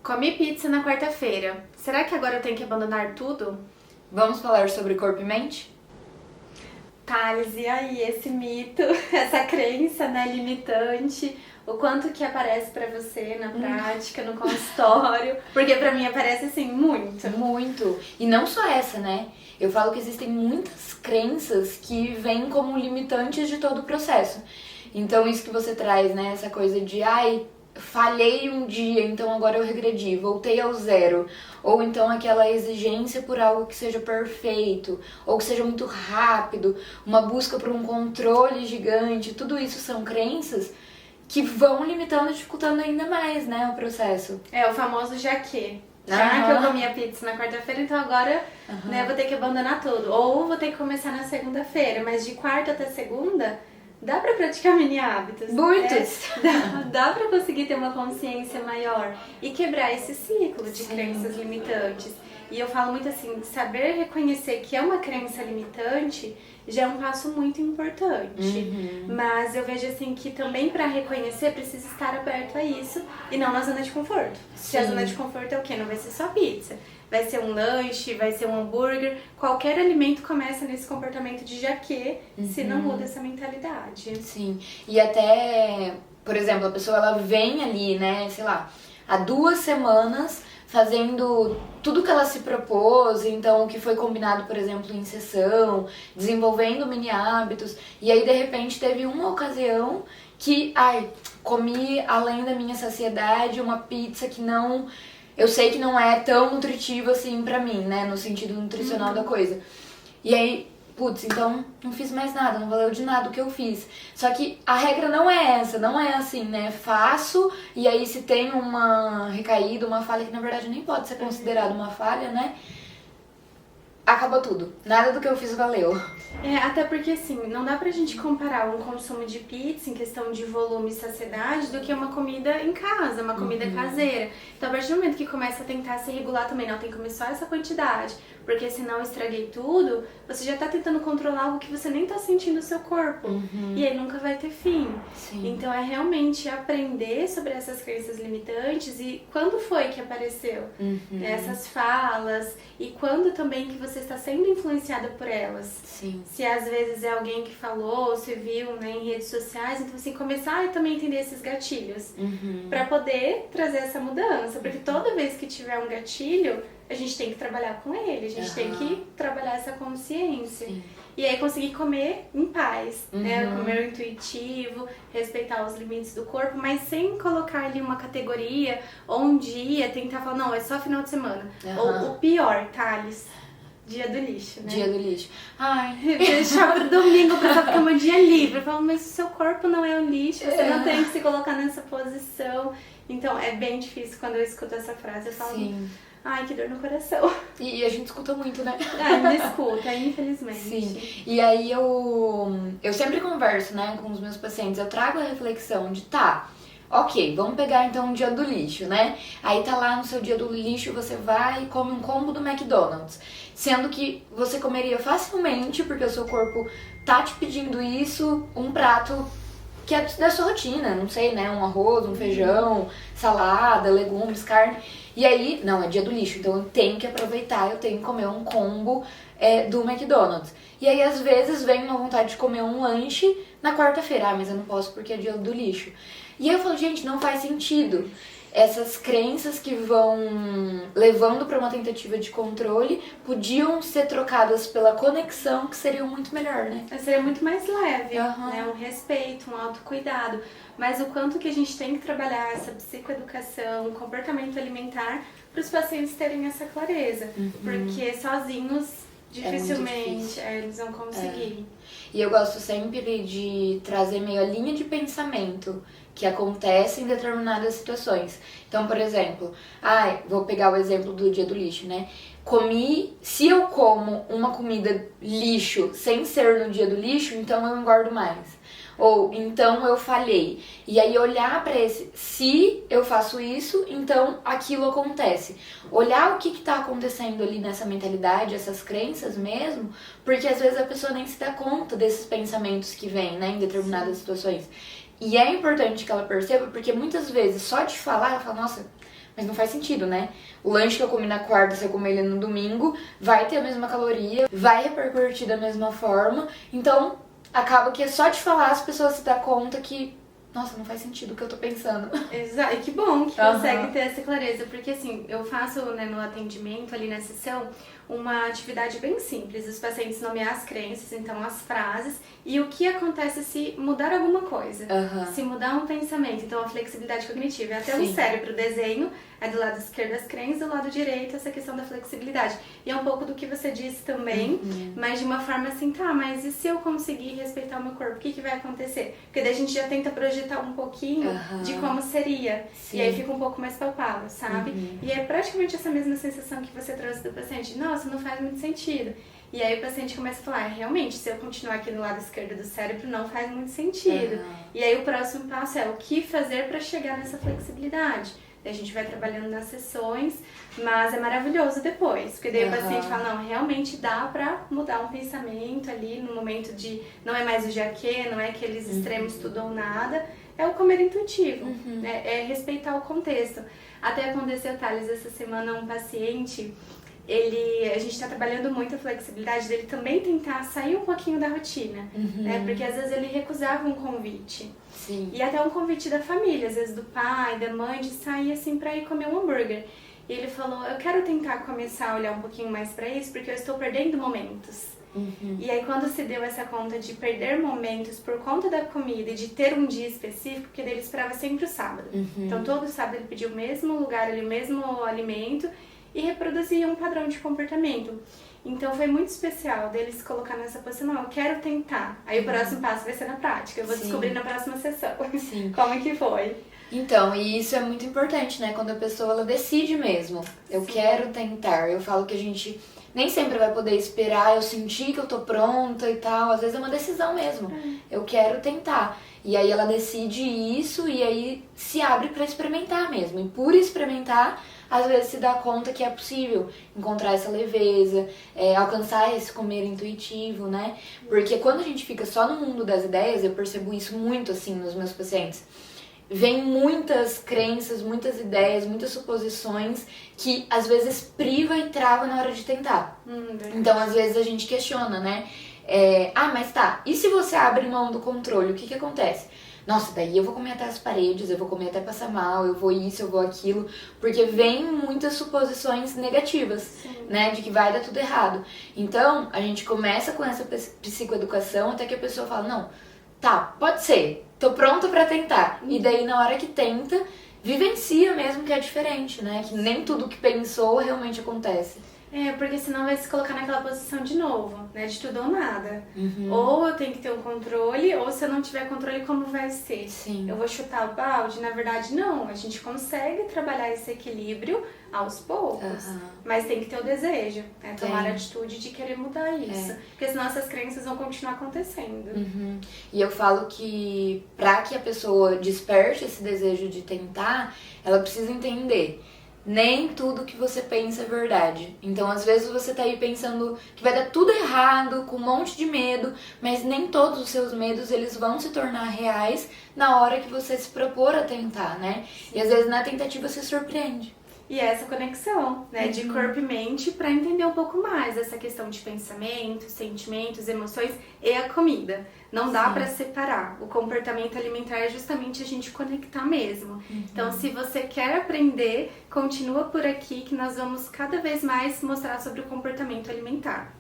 Comi pizza na quarta-feira. Será que agora eu tenho que abandonar tudo? Vamos falar sobre corpo e mente? Thales, e aí, esse mito, essa crença, né, limitante, o quanto que aparece pra você na prática, no consultório? Porque pra mim aparece, assim, muito. Muito. E não só essa, né? Eu falo que existem muitas crenças que vêm como limitantes de todo o processo. Então isso que você traz, né, essa coisa de, falhei um dia, então agora eu regredi, voltei ao zero. Ou então aquela exigência por algo que seja perfeito, ou que seja muito rápido, uma busca por um controle gigante, tudo isso são crenças que vão limitando e dificultando ainda mais, né, o processo. É o famoso já que. Já que eu comi a pizza na quarta-feira, então agora né, vou ter que abandonar tudo. Ou vou ter que começar na segunda-feira, mas de quarta até segunda... Dá pra praticar mini hábitos. Muitos! Dá pra conseguir ter uma consciência maior e quebrar esse ciclo de crenças limitantes. E eu falo muito assim, saber reconhecer que é uma crença limitante já é um passo muito importante. Mas eu vejo assim que também pra reconhecer precisa estar aberto a isso e não na zona de conforto. Se a zona de conforto é o quê? Não vai ser só pizza. Vai ser um lanche, vai ser um hambúrguer. Qualquer alimento começa nesse comportamento de jaquê, se não muda essa mentalidade. Sim, e até, por exemplo, a pessoa ela vem ali, né, sei lá, há 2 semanas fazendo tudo que ela se propôs, então o que foi combinado, por exemplo, em sessão, desenvolvendo mini hábitos, e aí de repente teve uma ocasião que, comi além da minha saciedade uma pizza que não... Eu sei que não é tão nutritivo assim pra mim, né? No sentido nutricional da coisa. E aí, então não fiz mais nada, não valeu de nada o que eu fiz. Só que a regra não é essa, não é assim, né? Faço, e aí se tem uma recaída, uma falha, que na verdade nem pode ser considerada uma falha, né? Acabou tudo. Nada do que eu fiz valeu. Até porque assim, não dá pra gente comparar um consumo de pizza em questão de volume e saciedade do que uma comida em casa, uma comida caseira. Então a partir do momento que começa a tentar se regular também, não, tem que comer só essa quantidade, porque senão eu estraguei tudo, você já tá tentando controlar algo que você nem tá sentindo no seu corpo. E aí nunca vai ter fim. Sim. Então é realmente aprender sobre essas crenças limitantes e quando foi que apareceu essas falas e quando também que você está sendo influenciada por elas. Sim. Se às vezes é alguém que falou, se viu, né, em redes sociais, então assim, começar a também entender esses gatilhos pra poder trazer essa mudança, porque toda vez que tiver um gatilho, a gente tem que trabalhar com ele, a gente tem que trabalhar essa consciência. Sim. E aí conseguir comer em paz, né? Comer o intuitivo, respeitar os limites do corpo, mas sem colocar ali uma categoria ou um dia, tentar falar, não, é só final de semana. Ou o pior, Thales, dia do lixo, né? Dia do lixo. Deixar pro domingo pra só ficar um dia livre. Eu falo, mas o seu corpo não é um lixo, você não tem que se colocar nessa posição. Então é bem difícil quando eu escuto essa frase. Eu falo, ai, que dor no coração. E a gente escuta muito, né? Me escuta, infelizmente. Sim. E aí eu sempre converso, né, com os meus pacientes. Eu trago a reflexão de, ok, vamos pegar então um dia do lixo, né? Aí tá lá no seu dia do lixo, você vai e come um combo do McDonald's. Sendo que você comeria facilmente, porque o seu corpo tá te pedindo isso, um prato que é da sua rotina, não sei, né? Um arroz, um feijão, salada, legumes, carne. E aí, não, é dia do lixo, então eu tenho que aproveitar, eu tenho que comer um combo do McDonald's. E aí, às vezes, vem uma vontade de comer um lanche na quarta-feira. Mas eu não posso porque é dia do lixo. E aí eu falo, gente, não faz sentido. Essas crenças que vão levando para uma tentativa de controle podiam ser trocadas pela conexão, que seria muito melhor, né? Seria muito mais leve, né? Um respeito, um autocuidado. Mas o quanto que a gente tem que trabalhar essa psicoeducação, comportamento alimentar, para os pacientes terem essa clareza. Porque sozinhos, dificilmente, eles vão conseguir. E eu gosto sempre de trazer meio a linha de pensamento que acontece em determinadas situações. Então, por exemplo, vou pegar o exemplo do dia do lixo, né? Se eu como uma comida lixo sem ser no dia do lixo, então eu engordo mais. Ou, então eu falhei. E aí olhar pra se eu faço isso, então aquilo acontece. Olhar o que tá acontecendo ali nessa mentalidade, essas crenças mesmo, porque às vezes a pessoa nem se dá conta desses pensamentos que vêm, né, em determinadas situações. E é importante que ela perceba, porque muitas vezes só de falar, ela fala, nossa, Mas não faz sentido, né? O lanche que eu comi na quarta, se eu comer ele no domingo, vai ter a mesma caloria, vai repercutir da mesma forma. Então, acaba que é só de falar as pessoas se dão conta que, nossa, não faz sentido o que eu tô pensando. Exato, e que bom que consegue ter essa clareza, porque assim, eu faço, né, no atendimento, ali na sessão, uma atividade bem simples, os pacientes nomear as crenças, então as frases, e o que acontece se mudar alguma coisa, se mudar um pensamento, então a flexibilidade cognitiva, é até o cérebro, o desenho, é do lado esquerdo as crenças, do lado direito essa questão da flexibilidade, e é um pouco do que você disse também, mas de uma forma assim, tá, mas e se eu conseguir respeitar o meu corpo, o que vai acontecer? Porque daí a gente já tenta projetar um pouquinho de como seria, e aí fica um pouco mais palpável, sabe? E é praticamente essa mesma sensação que você trouxe do paciente, nossa, não faz muito sentido. E aí o paciente começa a falar, realmente, se eu continuar aqui no lado esquerdo do cérebro, não faz muito sentido. E aí o próximo passo é o que fazer para chegar nessa flexibilidade. Daí a gente vai trabalhando nas sessões, mas é maravilhoso depois, porque daí o paciente fala, não, realmente dá pra mudar um pensamento ali no momento de, não é mais o jaquê, não é aqueles extremos tudo ou nada, é o comer intuitivo, né? É respeitar o contexto. Até aconteceu, Thales, essa semana um paciente, a gente está trabalhando muito a flexibilidade dele também tentar sair um pouquinho da rotina, né? Porque às vezes ele recusava um convite. E até um convite da família, às vezes do pai, da mãe, de sair assim pra ir comer um hambúrguer. E ele falou, eu quero tentar começar a olhar um pouquinho mais pra isso, porque eu estou perdendo momentos. E aí quando se deu essa conta de perder momentos por conta da comida e de ter um dia específico, porque ele esperava sempre o sábado. Então todo sábado ele pedia o mesmo lugar ali, o mesmo alimento, e reproduzia um padrão de comportamento. Então foi muito especial deles colocar nessa posição, não, eu quero tentar. Aí o próximo passo vai ser na prática, eu vou descobrir na próxima sessão como é que foi. Então, e isso é muito importante, né? Quando a pessoa ela decide mesmo, eu quero tentar. Eu falo que a gente nem sempre vai poder esperar, eu sentir que eu tô pronta e tal. Às vezes é uma decisão mesmo, eu quero tentar. E aí ela decide isso e aí se abre pra experimentar mesmo. E por experimentar, às vezes se dá conta que é possível encontrar essa leveza, alcançar esse comer intuitivo, né? Porque quando a gente fica só no mundo das ideias, eu percebo isso muito assim nos meus pacientes. Vem muitas crenças, muitas ideias, muitas suposições que às vezes priva e trava na hora de tentar. Então às vezes a gente questiona, né? Mas tá, e se você abre mão do controle, o que acontece? Nossa, daí eu vou comer até as paredes, eu vou comer até passar mal, eu vou isso, eu vou aquilo, porque vem muitas suposições negativas, né, de que vai dar tudo errado. Então, a gente começa com essa psicoeducação até que a pessoa fala, não, tá, pode ser, tô pronta pra tentar. E daí, na hora que tenta, vivencia mesmo que é diferente, né, que nem tudo que pensou realmente acontece. Porque senão vai se colocar naquela posição de novo, né? De tudo ou nada. Ou eu tenho que ter um controle, ou se eu não tiver controle, como vai ser? Eu vou chutar o balde? Na verdade, não. A gente consegue trabalhar esse equilíbrio aos poucos, mas tem que ter o desejo, né? Tomar a atitude de querer mudar isso. Porque senão essas crenças vão continuar acontecendo. E eu falo que pra que a pessoa desperte esse desejo de tentar, ela precisa entender. Nem tudo que você pensa é verdade. Então, às vezes, você tá aí pensando que vai dar tudo errado, com um monte de medo, mas nem todos os seus medos, eles vão se tornar reais na hora que você se propor a tentar, né? E, às vezes, na tentativa, você surpreende. E essa conexão, né, de corpo e mente para entender um pouco mais essa questão de pensamentos, sentimentos, emoções e a comida. Não dá para separar. O comportamento alimentar é justamente a gente conectar mesmo. Então, se você quer aprender, continua por aqui que nós vamos cada vez mais mostrar sobre o comportamento alimentar.